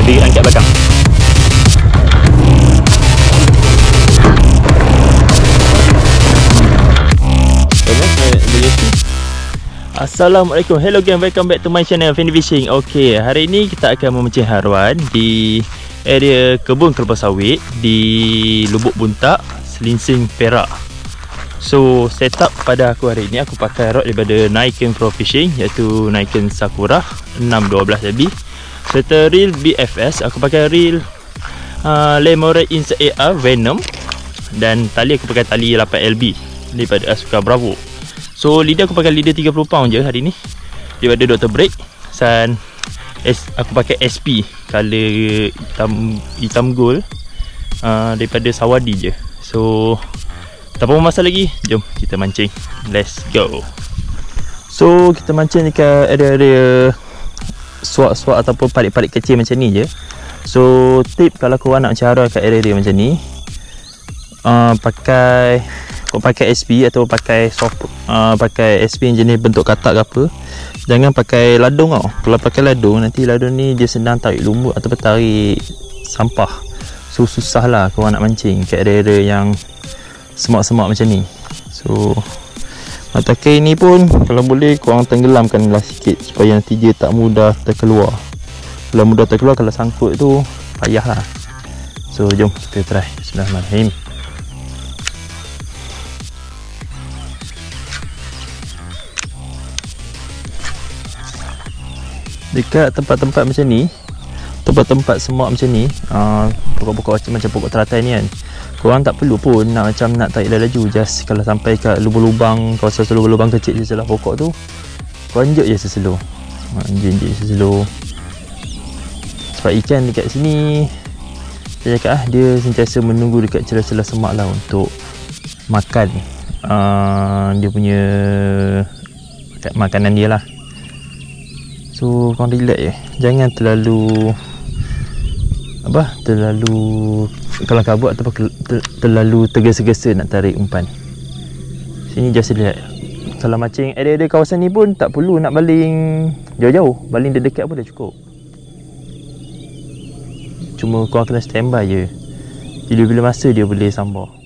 Dia angkat belakang. Assalamualaikum, hello gang, welcome back to my channel Fendi Fishing. Okay, hari ni kita akan memancing haruan di area kebun kelapa sawit di Lubuk Buntak, Selinsing, Perak. So setup pada aku hari ni, aku pakai rod daripada Niken Pro Fishing, iaitu Niken Sakura 612 LB serta reel BFS. Aku pakai reel Lemore Insect AR Venom, dan tali aku pakai tali 8LB daripada Asuka Bravo. So leader aku pakai leader 30 pound je hari ni daripada Dr. Break, dan aku pakai SP color hitam gold daripada Sawadi je. So tak apa masa lagi, jom kita mancing, let's go. So kita mancing dekat area-area suak-suak ataupun parit-parit kecil macam ni je. So tip kalau korang nak cara kat area-area macam ni, kau pakai SP atau pakai pakai SP yang jenis bentuk katak ke apa, jangan pakai ladung tau. Kalau pakai ladung, nanti ladung ni dia senang tarik lumut ataupun tarik sampah. So susah lah korang nak mancing kat area-area yang semak-semak macam ni. So mata kain ni pun kalau boleh korang tenggelamkan lah sikit supaya nanti dia tak mudah terkeluar. Kalau mudah terkeluar, kalau sangkut tu payah lah. So jom kita try. Bismillahirrahmanirrahim. Dekat tempat-tempat macam ni, tempat-tempat semak macam ni, pokok-pokok macam pokok teratai ni kan, korang tak perlu pun nak tarik laju. Just kalau sampai kat lubang-lubang, kawasan lubang-lubang kecil di sebelah pokok tu, korang injek je seslow. Injek seslow. Sebab ikan dekat sini, saya cakap dia sentiasa menunggu dekat celah-celah semak lah untuk makan dia punya makanan dia lah. So korang relax je, jangan terlalu kelang kabut ataupun terlalu tergesa-gesa nak tarik umpan. Sini just relax. Kalau mancing area-area kawasan ni pun tak perlu nak baling jauh-jauh, baling dekat pun dah cukup. Cuma korang kena standby je, bila-bila masa dia boleh sambar.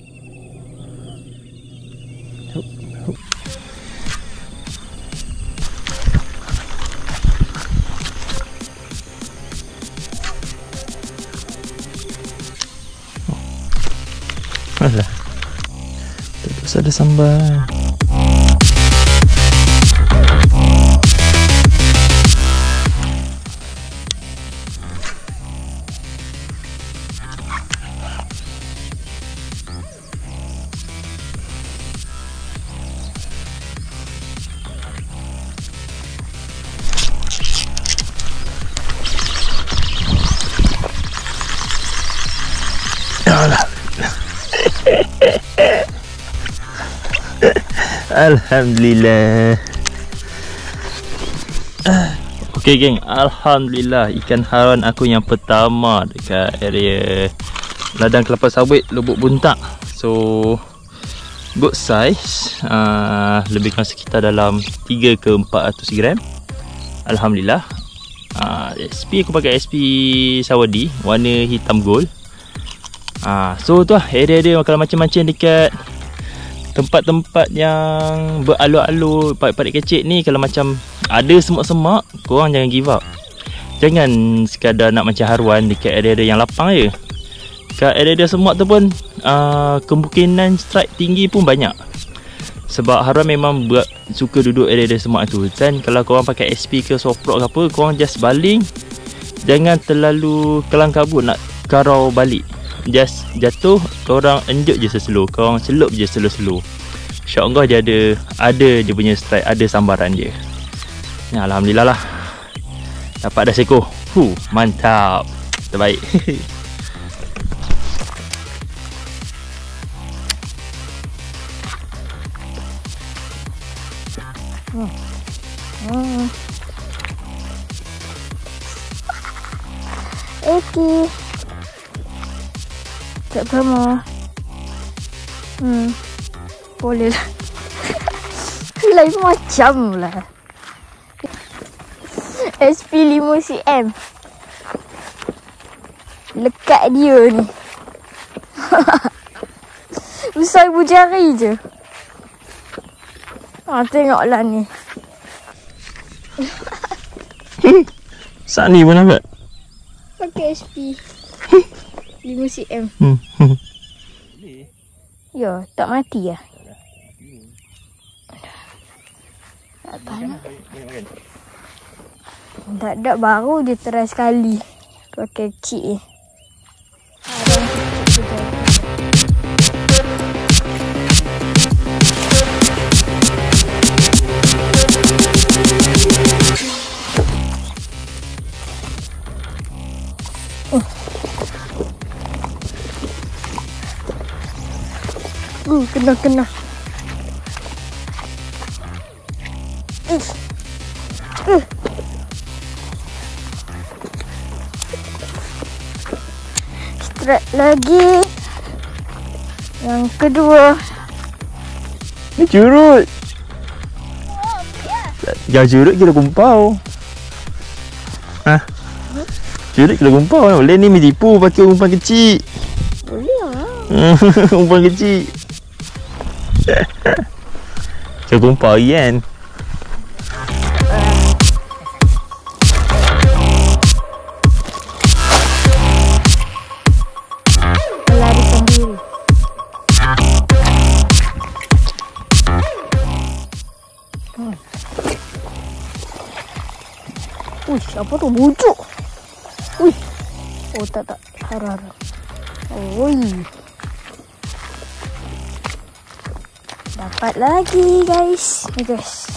Alah, terus ada sambal. Alhamdulillah. Okay geng, alhamdulillah ikan haruan aku yang pertama dekat area ladang kelapa sawit Lubuk Buntak. So good size, lebih kurang sekitar dalam 3 ke 400 gram. Alhamdulillah. SP aku pakai SP Sawadi warna hitam gold. So tu lah area-area kalau macam-macam dekat tempat-tempat yang beralur-alur, parit-parit kecil ni, kalau macam ada semak-semak, korang jangan give up. Jangan sekadar nak macam haruan dekat area-area yang lapang je. Kat area-area semak tu pun kemungkinan strike tinggi pun banyak. Sebab haruan memang suka duduk area-area semak tu. Dan kalau korang pakai SP ke soft rod ke apa, korang just baling, jangan terlalu kelang kabut nak karau balik. Just jatuh, korang enjek je seslow, korang celup je slow-slow. InsyaAllah dia ada dia punya strike, ada sambaran dia. Ya, alhamdulillah lah, dapat dah seekor. Mantap, terbaik. Eki tak sama. Boleh lah. Lain macam lah. SP5cm. Lekat dia ni. Besar ibu jari je. Tengoklah ni. Saat ni pun dapat. Pakai SP 5 cm. Ya, tak mati lah. Tak tahan. Tak ada, baru dia try sekali. Pakai kecil ni. Kena. Strike lagi. Yang kedua. Ni curut. Ya curut kira kumpau. Curut kira kumpau. Boleh ni tipu pakai umpan kecil. Boleh lah. Umpan kecil. Kira kumpau kan. Melarikan diri. Uish, apa tu? Bujuk. Uish. Oh, tak. Harap. Oi. Dapat lagi, guys. Ni, guys.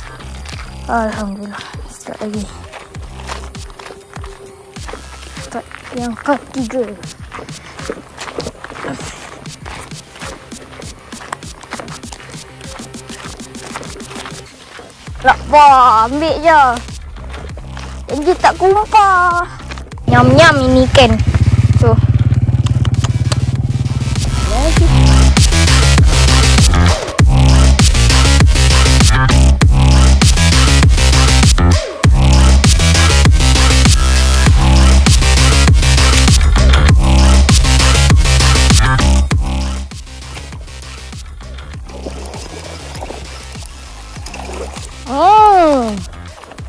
Alhamdulillah. Start lagi. Start yang ketiga. Lapar, ambil je. Janji tak kumpah. Nyam-nyam ini ikan. Tu. Lagi.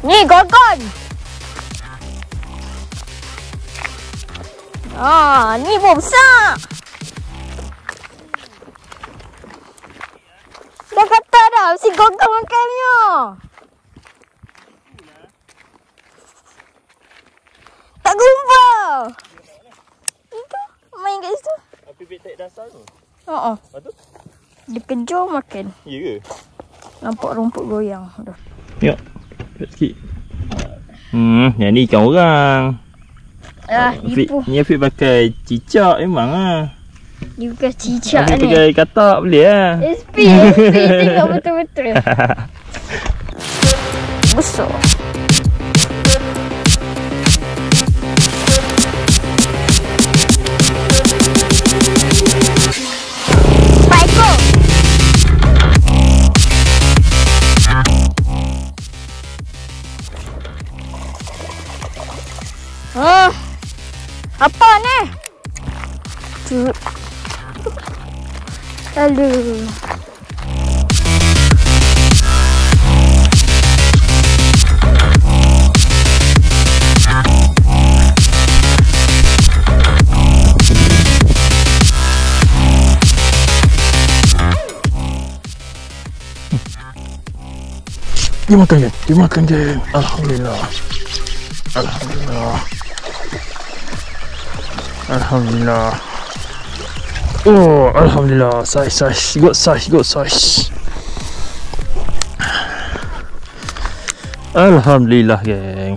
Ni gorgon. Ni pun besar. Dah kata dah si gorgon makannya. Tak gumpal. Itu main kat situ. Api beg tak dasar tu. Lepas tu? Dia kejar makan. Ya ke? Nampak rumput goyang. Dah. Tengok. Lihat sikit. Yang ni ikan orang. Tipu. Ni Afiq pakai cicak memang lah. Dia bukan cicak Afiq ni. pakai katak boleh lah. SP tengok betul-betul. Besar. Apa ni? Aduh. Dia makan je. Alhamdulillah. Oh, alhamdulillah. Size. Good size. Alhamdulillah, geng.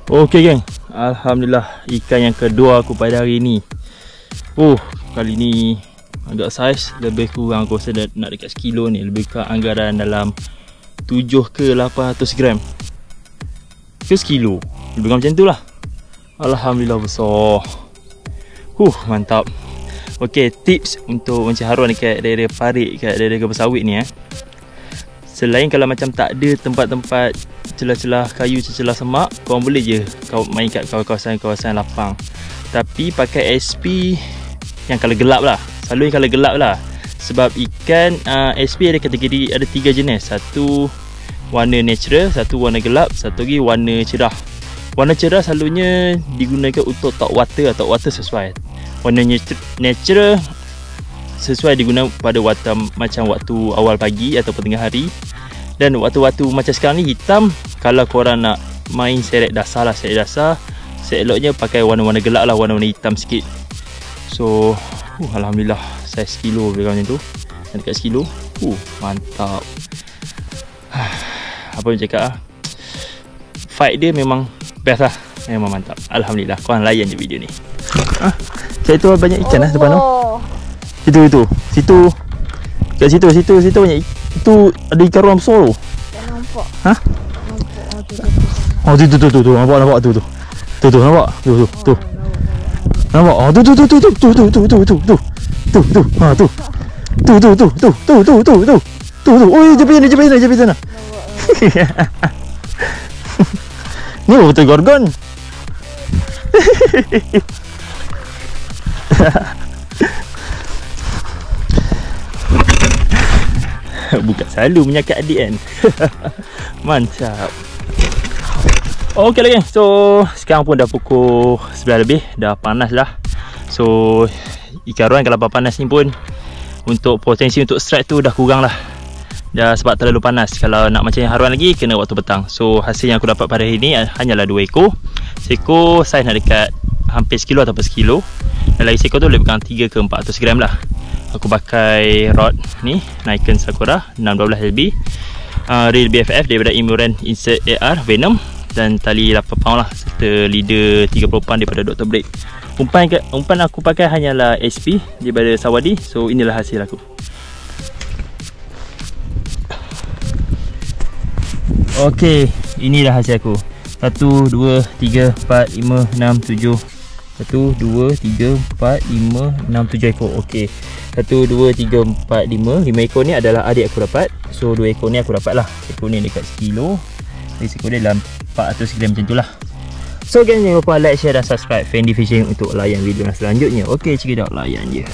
Okey, geng. Alhamdulillah, ikan yang kedua aku pada hari ni. Kali ni agak saiz, lebih kurang aku rasa nak dekat sekilo ni. Lebih kurang anggaran dalam 7 ke 800 gram ke sekilo, lebih kurang macam tu lah. Alhamdulillah besar. Mantap. Okey, tips untuk Encik Harun dekat daerah Parit, kat daerah Kelapa Sawit ni Selain kalau macam tak ada tempat-tempat celah-celah kayu, celah semak, korang boleh je kau main kat kawasan-kawasan lapang. Tapi pakai SP yang colour gelap lah. Selalu yang colour gelap lah. Sebab ikan SP ada kategori, ada 3 jenis. Satu warna natural, satu warna gelap, satu lagi warna cerah. Warna cerah selalunya digunakan untuk top water atau water sesuai. Warna natural sesuai digunakan pada macam waktu awal pagi atau tengah hari. Dan waktu-waktu macam sekarang ni hitam, kalau korang nak main seret dasar lah, seret dasar, seeloknya pakai warna-warna gelap lah, warna-warna hitam sikit. So alhamdulillah saiz kilo dia macam tu, dekat sekilo. Mantap. Apa yang cakap lah, fight dia memang best lah, memang mantap. Alhamdulillah, korang layan je video ni. Saya tu banyak ikan lah depan tu. Situ. Kat situ banyak. Itu ada ikan ruang besar tu. Tak nampak. Ha? Nampak. Tu. Nampak tu. Tu nampak. Tu. Nampak? Tu. Ha tu. Tu. Oi, jumpa sana. Ni betul gorgon. Bukan selalu menyakat adik kan. Mantap. Okey lah geng. So sekarang pun dah pukul 11 lebih. Dah panas lah. So ikan ruan kalau panas ni pun untuk potensi untuk strike tu dah kurang lah. Dah sebab terlalu panas. Kalau nak macam yang haruan lagi kena waktu petang. So hasil yang aku dapat pada hari ni hanyalah 2 ekor. Seekor saiz nak dekat hampir sekilo ataupun sekilo. Dan lagi seekor tu lebih kurang 3 ke 400 gram lah. Aku pakai rod ni Nikon Sakura 612 LB, reel BFF daripada Imuran Insert AR Venom, dan tali 8 pound lah, serta leader 30 pound daripada Dr. Blake. Umpan aku pakai hanyalah SP daripada Sawadi. So inilah hasil aku. Okey, inilah hasil aku. 1, 2, 3, 4, 5, 6, 7. 1, 2, 3, 4, 5, 6, 7 ekor. Okey. 1, 2, 3, 4, 5. 5 ekor ni adalah adik aku dapat. So 2 ekor ni aku dapat lah. Ekor ni dekat sekilo. Ekor dia dalam 400 gram macam tu lah. So guys, jangan lupa like, share dan subscribe Fendi Fishing untuk layan video yang selanjutnya. Okey, check it out, layan je.